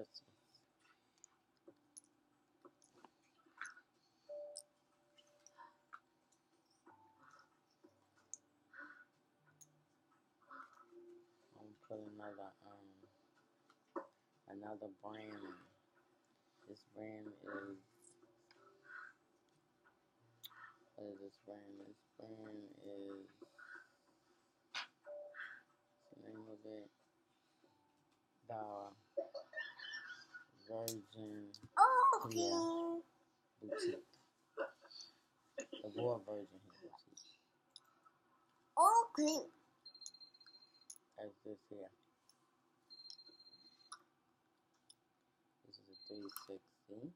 Christmas. I'm gonna put another brand in. This brand is, what is this brand? This brand is, what's the name of it? The Virgin Hair Boutique. The Raw Virgin Hair Boutique. Okay. That's this here. This is a 360.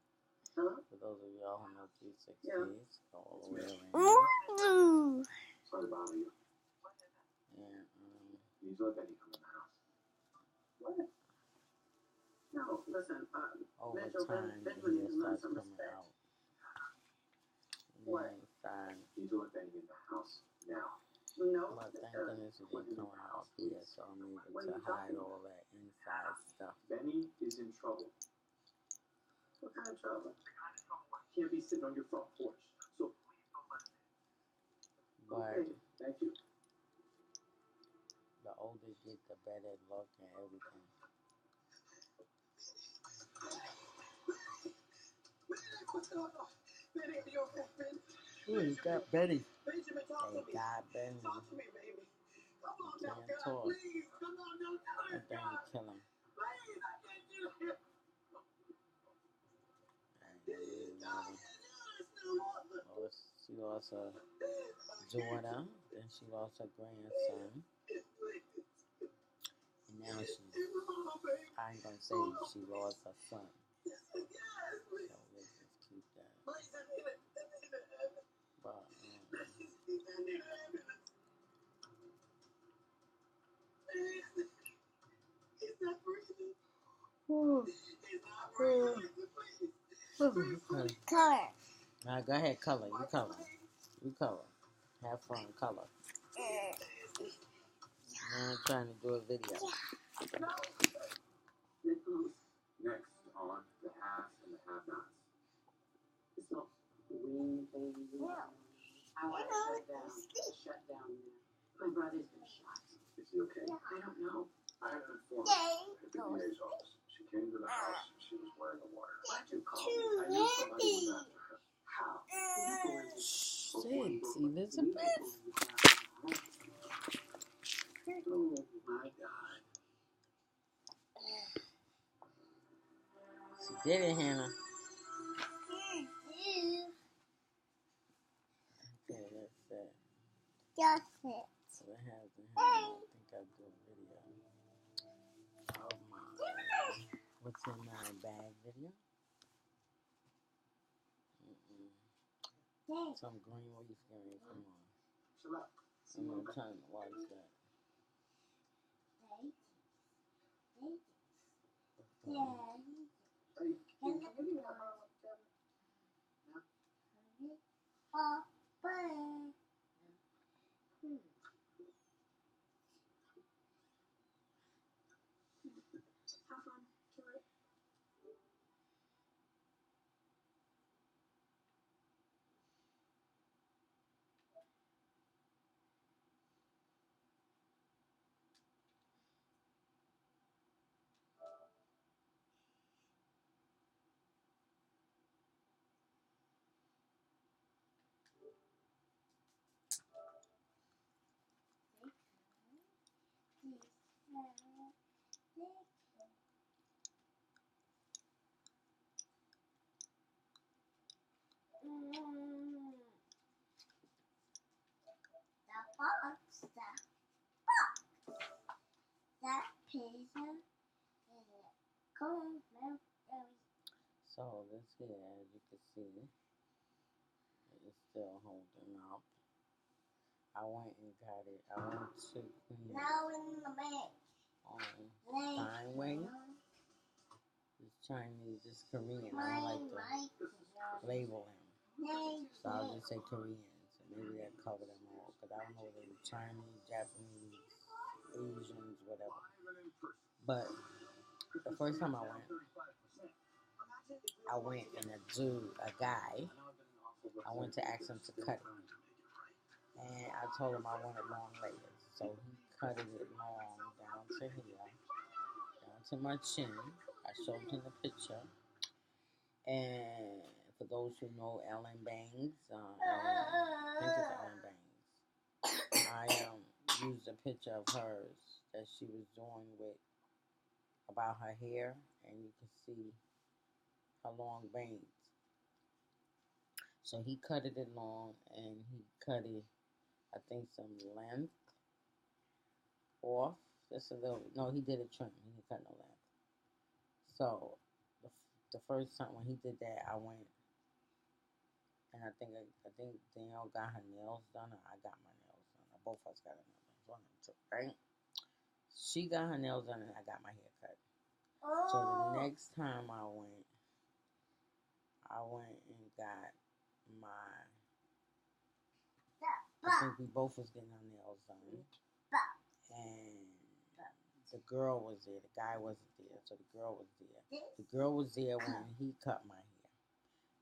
For those of y'all who know 360s, go all the way around. Sorry to bother you. And You usually let Benny come in the house. What? No, listen. over Metro time, the Benjamin hair needs to learn starts some coming respect. out. What? Inside. You usually let Benny in the house now. No. But thank goodness it didn't come out here, so I'm able to hide all that inside stuff. Benny is in trouble. What kind of trouble? Can't be sitting on your front porch. So please don't let him in. But Okay, thank you. the older you get, the better it look and everything. Ooh, you got Betty. They got Benny. He can't talk. That thing will kill him. She lost her daughter, then she lost her grandson, and now I ain't gonna say she lost her son. So let's just keep that. But Color. Alright, go ahead, color. You color. You color. Have fun, color. I'm trying to do a video. Next on the haves and the have-nots. It's not green thing. I want to shut down. My brother's been shot. Is he okay? I don't know. I have an informant at the DA's office. She came to the house. She was wearing a wire. Why'd you call me? I knew somebody was after her. How? Shit, Elizabeth. Oh my God. She did it, Hannah. Okay, that's it. Just it. So it hasn't happened. I think I'll do a video of my what's in my bag video. Some green leaf game. Come on. I'm not trying to watch that. That pizza is cold milk. So this here, as you can see, it's still holding up. I went and got it. I went to Now in the bed. Steinway. It's Chinese, it's Korean. I don't like to label him. So I'll just say Koreans. And maybe that cover them all. Because I don't know whether they're Chinese, Japanese, Asians, whatever. But the first time I went, I went and a guy, I went to ask him to cut it. And I told him I wanted long layers. So he cut it long down to here, down to my chin. I showed him the picture. And for those who know Ellen Bangs, I think it's Ellen Bangs, I used a picture of hers that she was doing with about her hair, and you can see her long bangs. So he cut it long, and he cut it, I think, some length off. Just a little. No, he did a trim. He didn't cut no length. So the first time when he did that, I went, and I think Danielle got her nails done, or I got my nails done. Or both of us got our nails done. One of them took, right? She got her nails done, and I got my hair cut. So the next time I went and got my. I think we both was getting our nails done, and the girl was there. The guy wasn't there, so the girl was there. The girl was there when he cut my hair.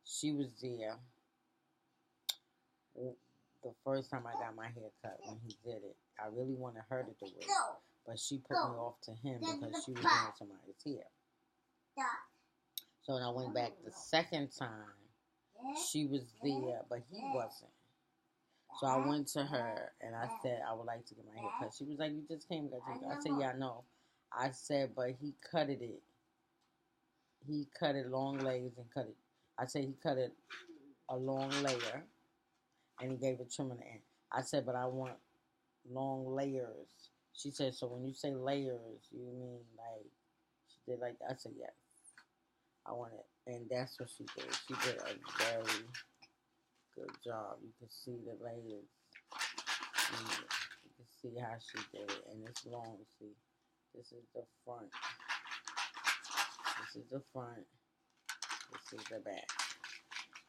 She was there the first time I got my hair cut when he did it. I really wanted her to do it, but she put me off to him because she was doing somebody's hair. So when I went back the second time, she was there, but he wasn't. So I went to her and I said, I would like to get my hair cut. She was like, you just came, got your hair. I said, yeah, I know. I said, but he cut it. He cut it long layers and cut it. I said he cut it a long layer and he gave a trim in the end. I said, but I want long layers. She said, so when you say layers, you mean like, she did like that? I said, yes. I want it. And that's what she did. She did a very good job. You can see the layers. You can see how she did it. And it's long. See, this is the front. This is the front. This is the back.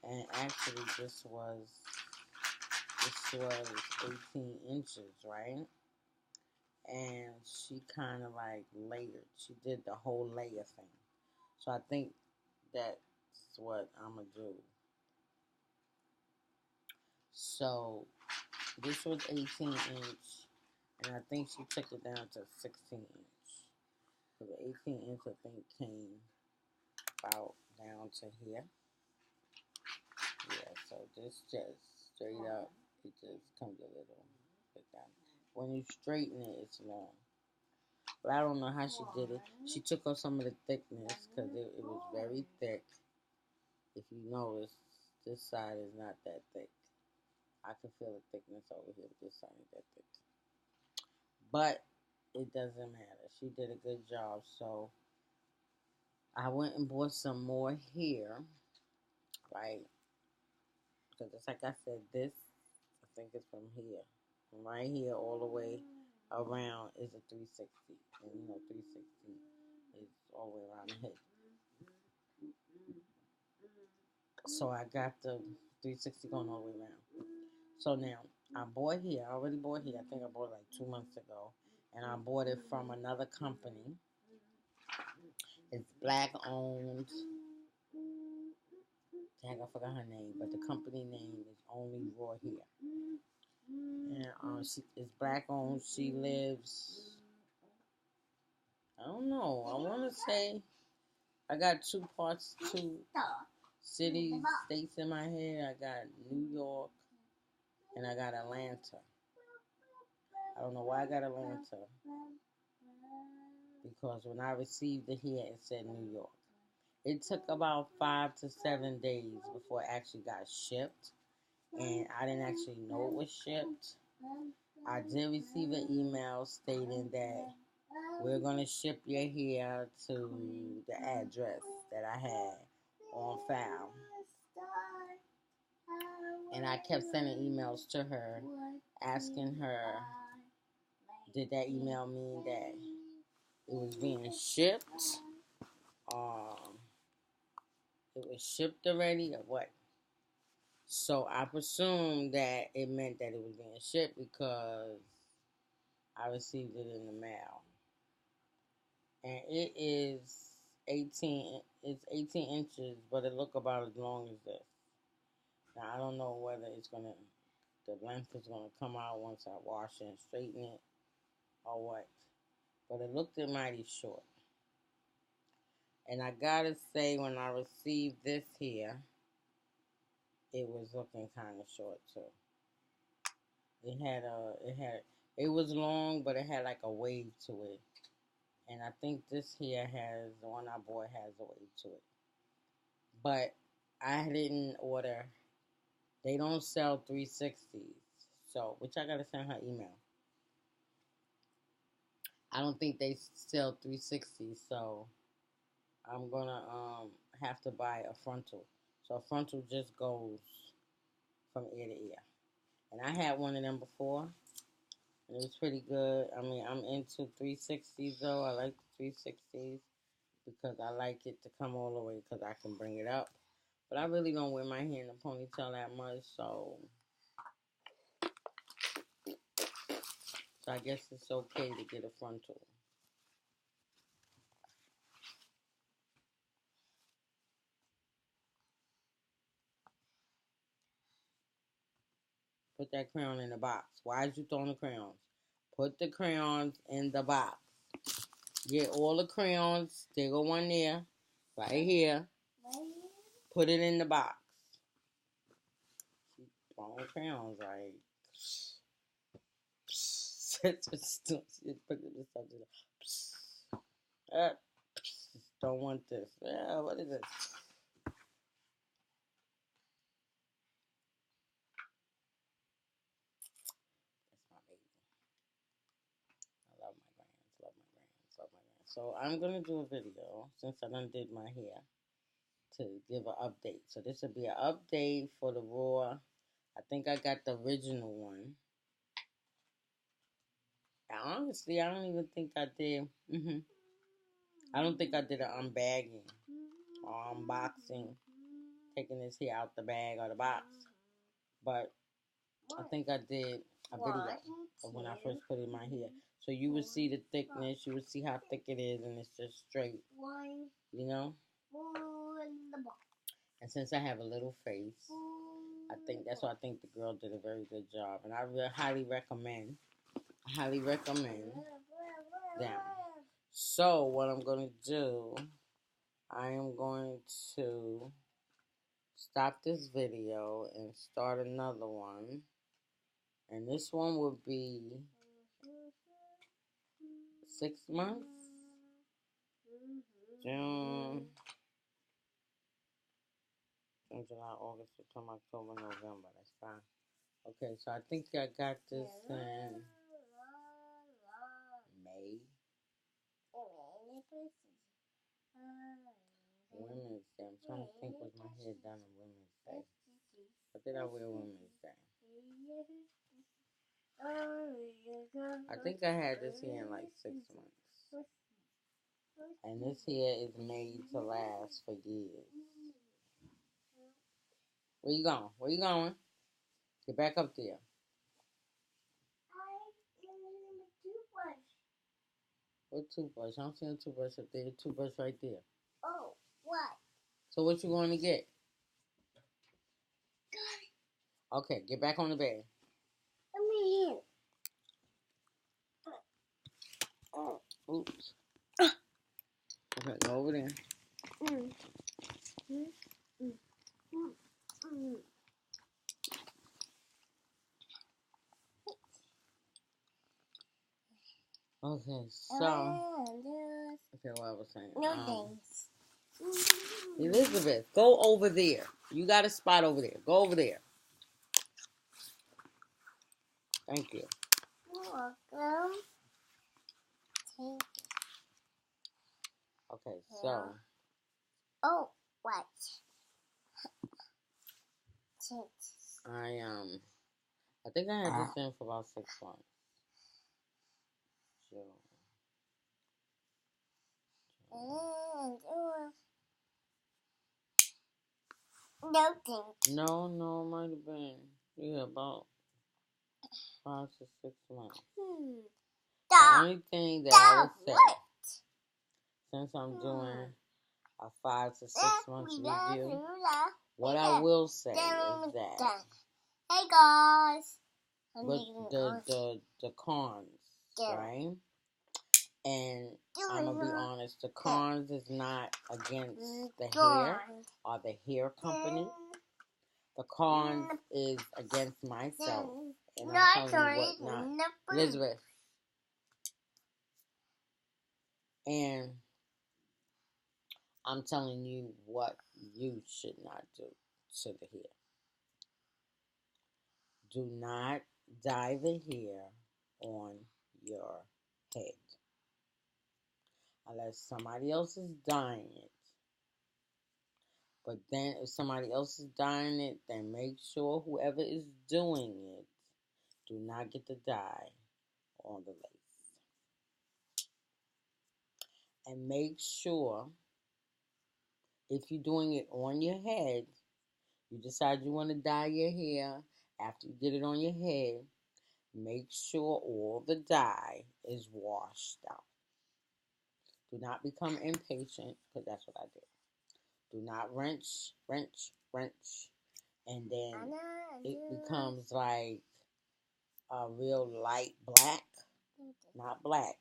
And actually, this was 18 inches, right? And she kind of like layered. She did the whole layer thing. So I think that's what I'm going to do. So this was 18 inch, and I think she took it down to 16 inch. So the 18 inch, I think, came about down to here. Yeah, so this just straight up, it just comes a little bit down. When you straighten it, it's long. But I don't know how she did it. She took off some of the thickness because it was very thick. If you notice, this side is not that thick. I can feel the thickness over here, but this side ain't that thick. But it doesn't matter. She did a good job. So I went and bought some more hair, right? Because it's like I said, this, I think it's from here. From right here all the way around is a 360. And you know 360 is all the way around the head. So I got the 360 going all the way around. So now, I bought here. I already bought here. I think I bought it like 2 months ago. And I bought it from another company. It's black owned. Dang, I forgot her name. But the company name is Only Raw Hair. And it's black owned. She lives, I don't know. I want to say, I got two cities, states in my head. I got New York and I got Atlanta. I don't know why I got Atlanta. Because when I received it here, it said New York. It took about 5 to 7 days before it actually got shipped. And I didn't actually know it was shipped. I did receive an email stating that we're going to ship your hair to the address that I had on file. And I kept sending emails to her, asking her, did that email mean that it was being shipped? It was shipped already or what? So I presumed that it meant that it was being shipped because I received it in the mail. And it is It's 18 inches, but it look about as long as this. Now I don't know whether the length is gonna come out once I wash it and straighten it, or what. But it looked mighty short. And I gotta say, when I received this here, it was looking kind of short too. It was long, but it had like a wave to it. And I think this here the one I bought has a wave to it. But I didn't order, they don't sell 360s. So, which I gotta send her email. I don't think they sell 360s, so I'm gonna have to buy a frontal. So a frontal just goes from ear to ear. And I had one of them before, and it was pretty good. I mean, I'm into 360s though. I like the 360s because I like it to come all the way because I can bring it up. But I really don't wear my hair in a ponytail that much, so I guess it's okay to get a frontal. Put that crayon in the box. Why is you throwing the crayons? Put the crayons in the box. Get all the crayons. There go one there. Right here. Put it in the box. Keep throwing crayons like. Don't want this. Yeah, what is this? That's my baby. I love my grands. Love my grands. Love my grands. So I'm gonna do a video since I done did my hair to give an update. So this will be an update for the Raw. I think I got the original one. And honestly, I don't even think I did. I don't think I did an unbagging or unboxing, taking this hair out the bag or the box. But I think I did a video of when I first put in my hair. So you would see the thickness, you would see how thick it is, and it's just straight. You know? And since I have a little face, I think that's why I think the girl did a very good job. And I really highly recommend them. So what I'm going to do, I am going to stop this video and start another one. And this one will be 6 months. June, July, August, September, October, November. That's fine. Okay, so I think I got this in May. Women's Day. I'm trying to think, was my hair done on Women's Day? What did I wear Women's Day? I think I had this here in like 6 months. And this here is made to last for years. Where you going? Where you going? Get back up there. What toothbrush? I don't see a toothbrush up there. Toothbrush right there. Oh, what? So what you going to get? Okay, get back on the bed. Come here. Oops. Okay, go over there. Okay, so okay, what I was saying. No thanks. Elizabeth, go over there. You got a spot over there. Go over there. Thank you. You're welcome. Thank you. Okay, so. Oh, what? I think I had this in for about 6 months. No thanks. No, it might have been about 5 to 6 months. The only thing that I would say, since I'm doing a 5 to 6 months review. What I will say is that hey guys, with the cons, right? And I'm gonna be honest, the cons is not against the hair or the hair company. The cons is against myself, and I'm telling you what not. Elizabeth. And I'm telling you what you should not do to the hair. Do not dye the hair on your head unless somebody else is dyeing it. But then if somebody else is dyeing it, then make sure whoever is doing it do not get the dye on the lace. And make sure if you're doing it on your head, you decide you want to dye your hair after you get it on your head, make sure all the dye is washed out. Do not become impatient, because that's what I did. Do not wrench, and then it becomes like a real light black. Not black,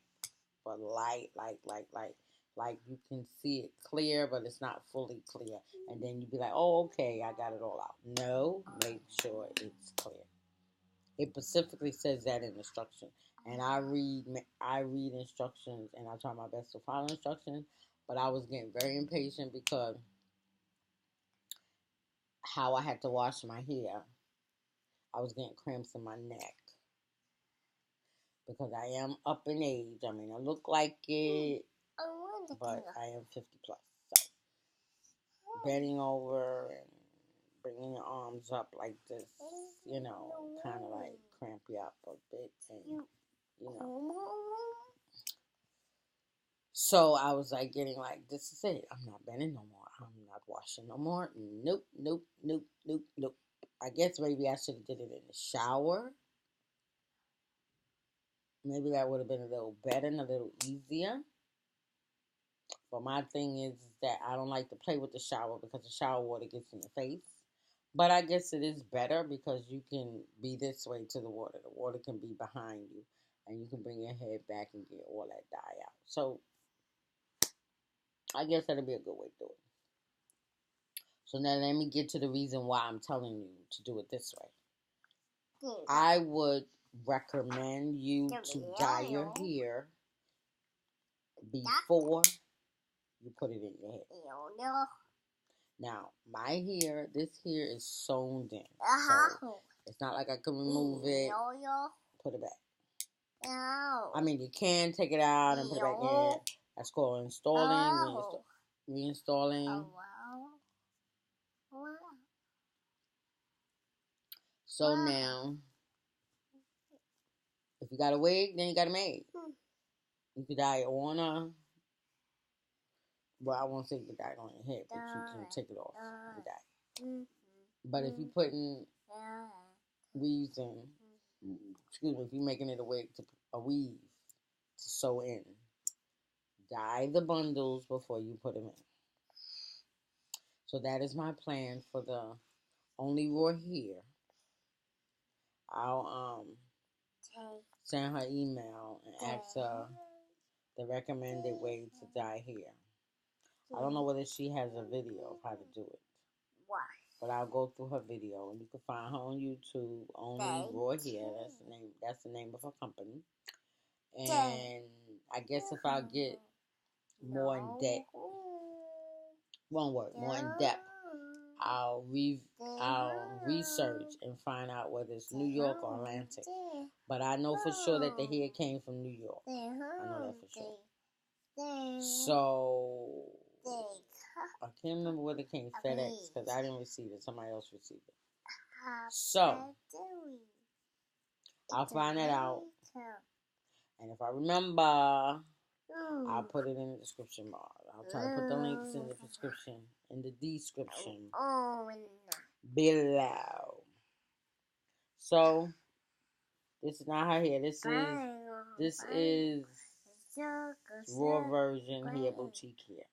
but light, like you can see it clear, but it's not fully clear. And then you be like, oh, okay, I got it all out. No, make sure it's clear. It specifically says that in instruction. And I read instructions, and I try my best to follow instructions, but I was getting very impatient because how I had to wash my hair, I was getting cramps in my neck because I am up in age. I mean, I look like it, but I am 50 plus. So bending over and bringing your arms up like this, kind of like cramp you up a bit, and So I was like getting like, this is it. I'm not bending no more. I'm not washing no more. Nope. I guess maybe I should have did it in the shower. Maybe that would have been a little better and a little easier. But my thing is that I don't like to play with the shower because the shower water gets in your face. But I guess it is better because you can be this way to the water. The water can be behind you. And you can bring your head back and get all that dye out. So I guess that'll be a good way to do it. So now let me get to the reason why I'm telling you to do it this way. I would recommend you to dye your hair before you put it in your head. Now, my hair, this hair is sewn in. So it's not like I can remove it, put it back. I mean, you can take it out and put it back in. That's called installing, reinstalling. So now, if you got a wig, then you got a maid. You could dye it on well, I won't say you can dye it on your head, but you can take it off and dye. But if you're putting weaves in, if you're making it a weave to sew in, dye the bundles before you put them in. So that is my plan for the Only Raw Hair. I'll send her email and ask her the recommended way to dye hair. I don't know whether she has a video of how to do it. Why? But I'll go through her video, and you can find her on YouTube. Only Raw Hair. That's the name of her company. And I guess if I get more in depth, more in depth, I'll research and find out whether it's New York or Atlantic. But I know for sure that the hair came from New York. I know that for sure. So I can't remember whether it came FedEx because I didn't receive it. Somebody else received it. So I'll find that out. And if I remember, I'll put it in the description bar. I'll try to put the links in the description below. So this is not her hair. This is Raw Version Hair Boutique Hair.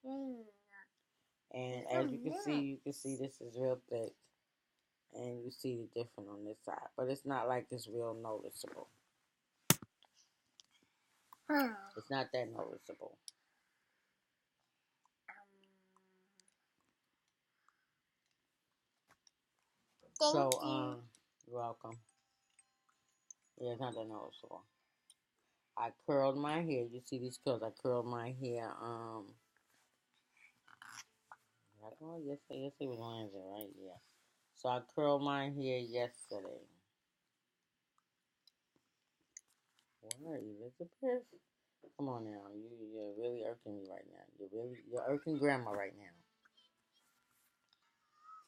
And as you can see this is real thick. And you see the difference on this side. But it's not like it's real noticeable. It's not that noticeable. So, you're welcome. Yeah, it's not that noticeable. I curled my hair. You see these curls? I curled my hair. Yesterday was Wednesday, right? Yeah. So I curled my hair yesterday. What, Elizabeth? Come on now, you're really irking me right now. You're irking grandma right now.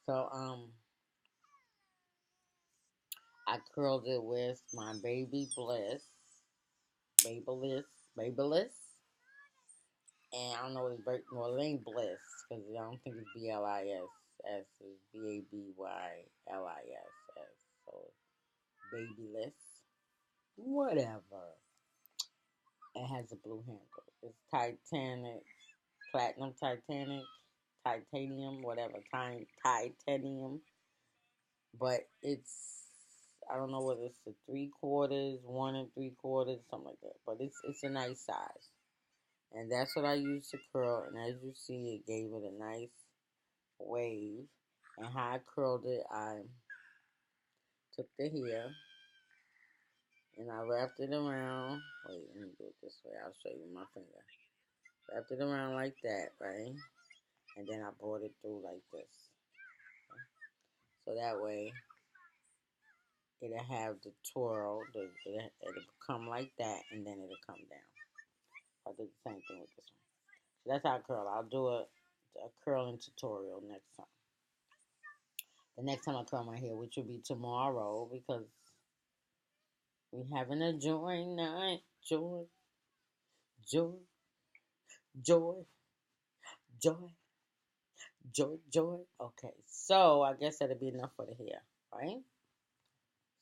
So I curled it with my Baby Bliss, Babyliss, and I don't know what it's well, it ain't Bliss because I don't think it's BLIS. S is BABYLISS. So Babyliss, whatever. It has a blue handle. It's Titanic, platinum titanium, whatever, titanium. But it's, I don't know whether it's the 3/4, 1 3/4, something like that. But it's a nice size, and that's what I used to curl. And as you see, it gave it a nice wave. And how I curled it, I took the hair and I wrapped it around. Wait, let me do it this way. I'll show you my finger. Wrapped it around like that, right? And then I brought it through like this. Okay? So that way, it'll have the twirl. It'll come like that, and then it'll come down. I'll do the same thing with this one. So that's how I curl. I'll do a curling tutorial next time. The next time I curl my hair, which will be tomorrow, because we having a joy night. Joy, joy, joy, joy, joy, joy. Okay, so I guess that'll be enough for the hair, right?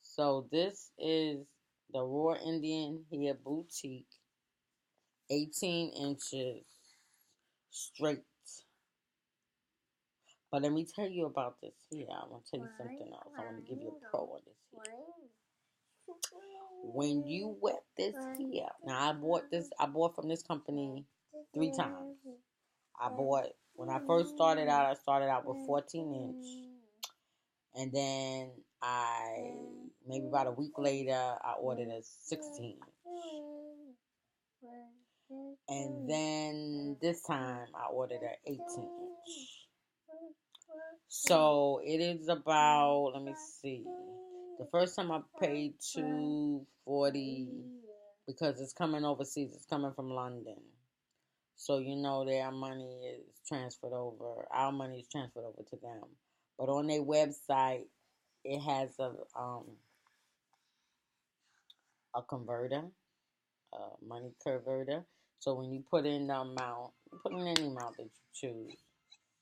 So this is the Raw Indian Hair Boutique, 18 inches straight. But let me tell you about this here. I want to tell you something else. I want to give you a pro on this here. When you wet this here, now I bought from this company 3 times. When I first started out with 14 inch. And then maybe about a week later, I ordered a 16 inch. And then this time I ordered an 18 inch. So it is about, let me see. The first time I paid $240 because it's coming overseas. It's coming from London. So you know their money is transferred over. Our money is transferred over to them. But on their website, it has a converter, a money converter. So when you put in the amount, you put in any amount that you choose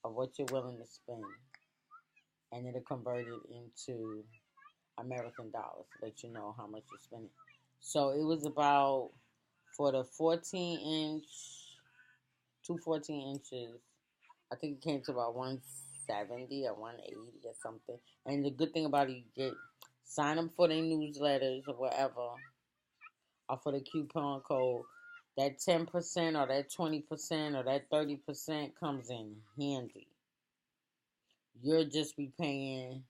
of what you're willing to spend, and it'll convert it into American dollars to let you know how much you're spending. So it was about, for the 14 inch, 14 inches, I think it came to about 170 or 180 or something. And the good thing about it, you sign them for their newsletters or whatever, or for the coupon code. That 10% or that 20% or that 30% comes in handy. You'll just be paying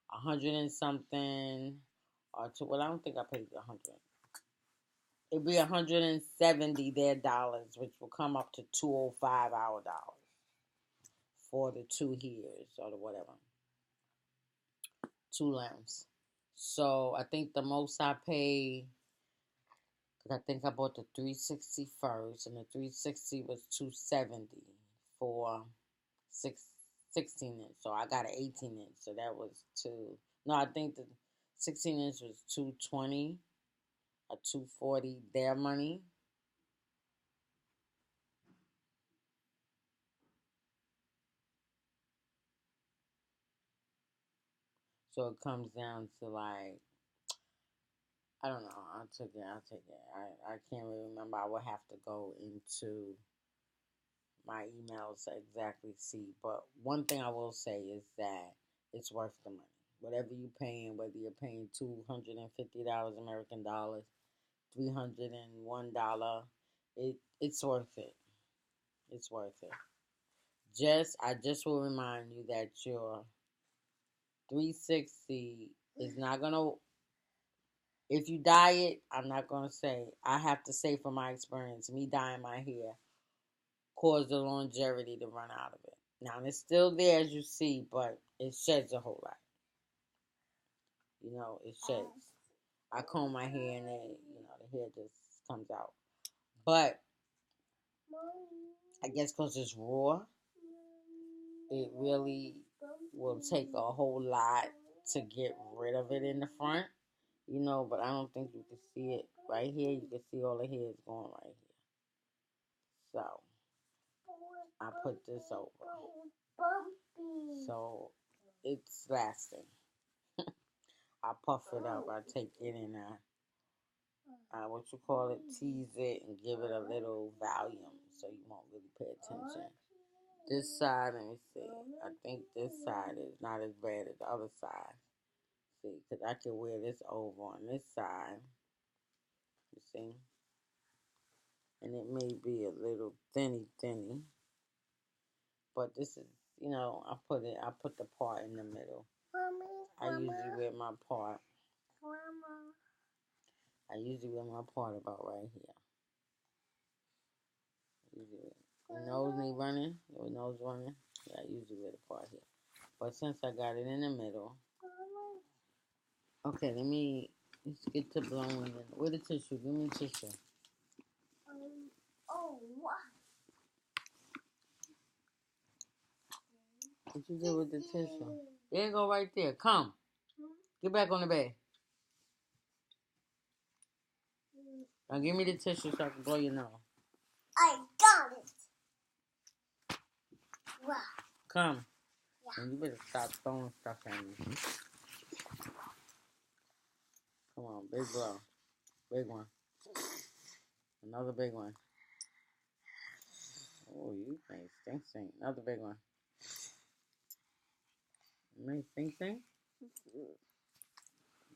100 and something, or well, I don't think I paid 100. It'd be 170 their dollars, which will come up to 205 our dollars for the 2 hairs or the whatever, 2 lengths. So I think the most I paid, because I think I bought the 360 first, and the 360 was 270 for 16 inch. So I got an 18 inch. So that was I think the 16 inch was 220 or 240 their money. So it comes down to like, I don't know. I'll take it. I can't really remember. I would have to go into my emails to exactly see. But one thing I will say is that it's worth the money. Whatever you're paying, whether you're paying $250 American dollars, $301, it's worth it. It's worth it. I just will remind you that your 360 is not gonna. If you dye it, I'm not gonna say. I have to say from my experience, me dyeing my hair caused the longevity to run out of it. Now it's still there as you see, but it sheds a whole lot. It sheds. I comb my hair and the hair just comes out. But I guess because it's raw, it really will take a whole lot to get rid of it in the front. But I don't think you can see it right here. You can see all the hair is going right here. So I put this over. So it's lasting. I puff it up. I take it and tease it and give it a little volume so you won't really pay attention. This side, let me see. I think this side is not as bad as the other side. See, because I can wear this over on this side. You see? And it may be a little thinny. But this is, I put the part in the middle. I usually wear my part. I usually wear my part about right here. Your nose need running? Your nose running? Yeah, I usually wear the part here. But since I got it in the middle. Okay, let's get to blowing it. Where the tissue? Give me tissue. What you did with the tissue? There you go right there. Come. Get back on the bed. Now give me the tissue so I can blow your nose. I got it. Wow. Come. And you better stop throwing stuff at me. Come on, big blow. Big one. Another big one. Oh, you think stink. Another big one. You may think.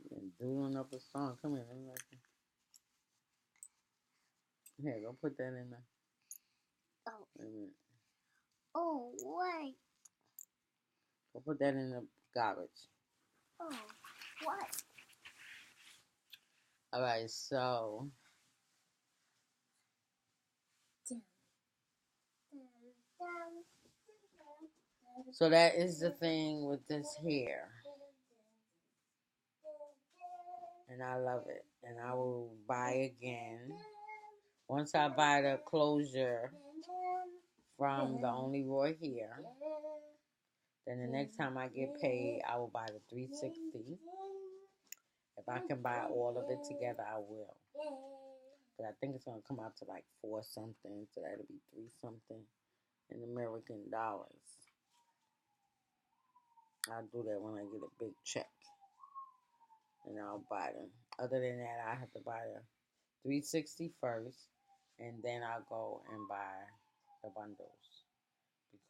You're doing up a song. Come here. Here, go put that in there. Oh. Wait a minute. Oh, wait. Go put that in the garbage. Oh, what? Alright, so. So that is the thing with this hair. And I love it. And I will buy again. Once I buy the closure from the Only Roy Hair, then the next time I get paid, I will buy the 360. If I can buy all of it together, I will. But I think it's going to come out to like 4 something. So that'll be 3 something in American dollars. I'll do that when I get a big check. And I'll buy them. Other than that, I have to buy the 360 first. And then I'll go and buy the bundles.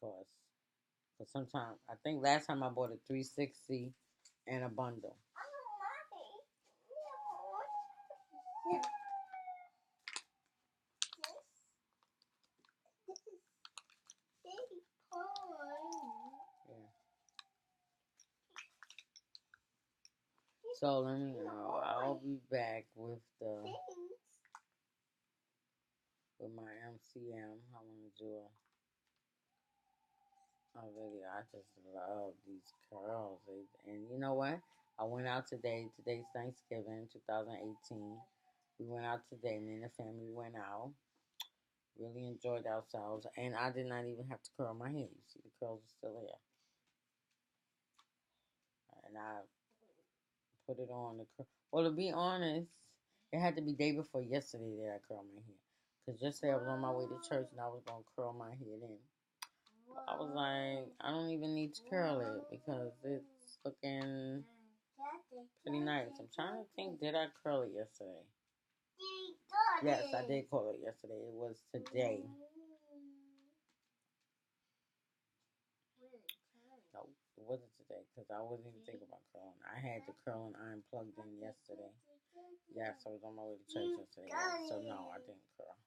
Because sometimes, I think last time I bought a 360 and a bundle. So let me know. I'll be back with my MCM. I want to do a video. I just love these curls. And you know what? I went out today. Today's Thanksgiving, 2018. We went out today. Me and the family went out. Really enjoyed ourselves. And I did not even have to curl my hair. You see, the curls are still here. And I put it on the curl. Well, to be honest, it had to be day before yesterday that I curled my hair. Because yesterday I was on my way to church and I was going to curl my hair then. I was like, I don't even need to curl it because it's looking pretty nice. I'm trying to think, did I curl it yesterday? Yes, I did curl it yesterday. It was today. No, it wasn't today because I wasn't even thinking about curling. I had the curling iron plugged in yesterday. Yes, I was on my way to church yesterday. So no, I didn't curl.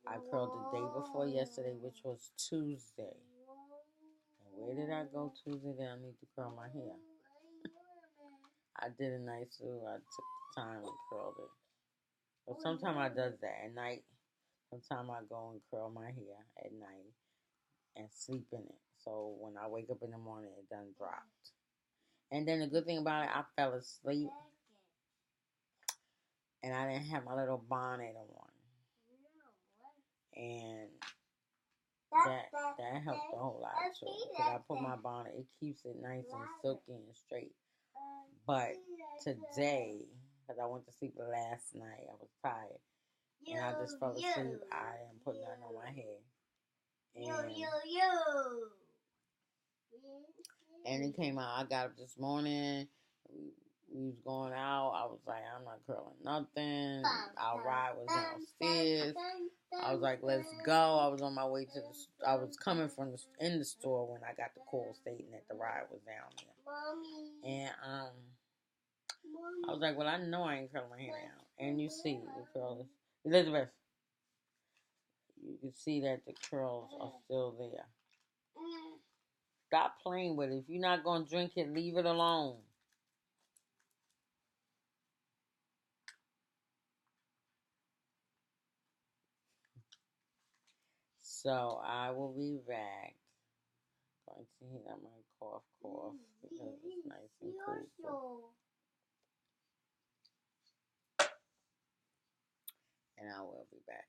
I curled the day before yesterday, which was Tuesday. And where did I go Tuesday that I need to curl my hair? I did a nice little, I took the time and curled it. But sometimes I does that at night. Sometimes I go and curl my hair at night and sleep in it. So when I wake up in the morning, it done dropped. And then the good thing about it, I fell asleep and I didn't have my little bonnet on. And that helped a whole lot too. Because I put my bonnet, it keeps it nice and silky and straight. But today, because I went to sleep last night, I was tired. And I just fell asleep. I didn't put nothing on my head. And it came out. I got up this morning. We was going out. I was like, I'm not curling nothing. Our ride was downstairs. I was like, let's go. I was on my way to the. I was coming from in the store when I got the call stating that the ride was down there. And I was like, well, I know I ain't curling my hair now. And you see the curls, Elizabeth. You can see that the curls are still there. Stop playing with it. If you're not gonna drink it, leave it alone. So I will be back. Going to heat up my cough because it's nice and cool. And I will be back.